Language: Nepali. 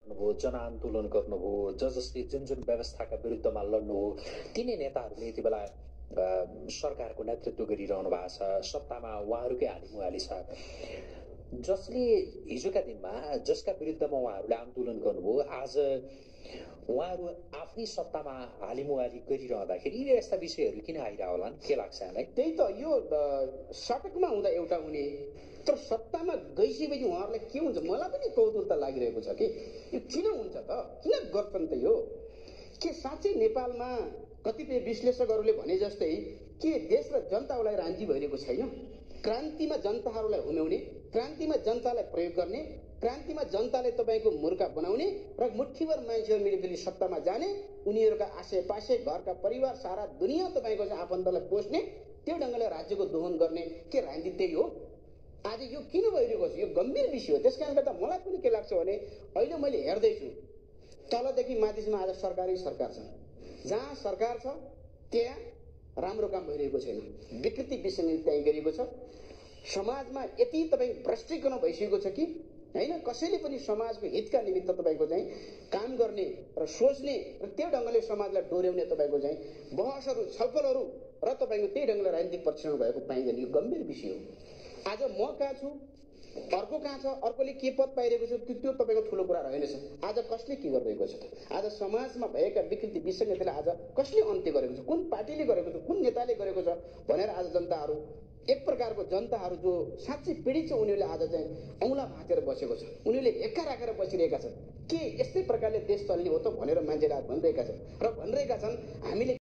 गर्नुभयो, जनआन्दोलन गर्नुभयो, जसले जुन व्यवस्थाका विरुद्धमा लड्नुभयो, तिनै नेताहरूले यति बेला सरकारको नेतृत्व गरिरहनु भएको छ। सत्तामा उहाँहरूकै हालिमुहाली छ। जसले हिजोका दिनमा जसका विरुद्धमा उहाँहरूले आन्दोलन गर्नुभयो, आज उहाँहरू आफै सत्तामा हालिमुहाली गरिरहँदाखेरि यस्ता विषयहरू किन आइरह होलान्? के लाग्छ यहाँलाई? त्यही त, यो सटकमा हुँदा एउटा हुने, तर सत्तामा गइसकेपछि उहाँहरूलाई के हुन्छ मलाई पनि कौतूहलता लागिरहेको छ कि यो किन हुन्छ त, किन गर्छन् त? यो के साँच्चै नेपालमा कतिपय विश्लेषकहरूले भने जस्तै के देश र जनतालाई रान्जी भइरहेको छैन? क्रान्तिमा जनताहरूलाई हुम्याउने, क्रान्तिमा जनतालाई प्रयोग गर्ने, क्रान्तिमा जनताले तपाईँको मूर्खा बनाउने र मुठ्ठीभर मान्छेहरू मिलिजुली सत्तामा जाने, उनीहरूका आशय पाशे घरका परिवार सारा दुनियाँ तपाईँको चाहिँ आफन्तलाई पोस्ने, त्यो ढङ्गले राज्यको दोहन गर्ने, के राजनीति त्यही हो? आज यो किन भइरहेको छ? यो गम्भीर विषय हो। त्यस कारणले गर्दा मलाई पनि के लाग्छ भने अहिले मैले हेर्दैछु तलदेखि माथिसम्म आज सरकारी सरकार छ। जहाँ सरकार छ त्यहाँ राम्रो काम भइरहेको छैन, विकृति विसङ्गति त्यहीँ गरिएको छ। समाजमा यति तपाईँ भ्रष्टीकरण भइसकेको छ कि हैन, कसैले पनि समाजको हितका निमित्त तपाईँको चाहिँ काम गर्ने र सोच्ने र त्यो ढङ्गले समाजलाई डोर्याउने तपाईँको चाहिँ बहसहरू छलफलहरू र तपाईँको त्यही ढङ्गले राजनीतिक पक्षमा भएको पाइँदैन। यो गम्भीर विषय हो। आज म कहाँ छु, अर्को कहाँ छ, अर्कोले के पद पाइरहेको छ, त्यो तपाईँको ठुलो कुरा रहेनछ। आज कसले के गरिरहेको छ त? आज समाजमा भएका विकृति विसङ्गतिलाई आज कसले अन्त्य गरेको छ, कुन पार्टीले गरेको छ, कुन नेताले गरेको छ भनेर आज जनताहरू, एक प्रकारको जनताहरू जो साँच्चै पीडित छ, उनीहरूले आज चाहिँ औँला भाँचेर बसेको छ। उनीहरूले हेक्का राखेर बसिरहेका छन्। के यस्तै प्रकारले देश चल्ने हो त भनेर मान्छेले आज भनिरहेका छन् र भनिरहेका छन् हामीले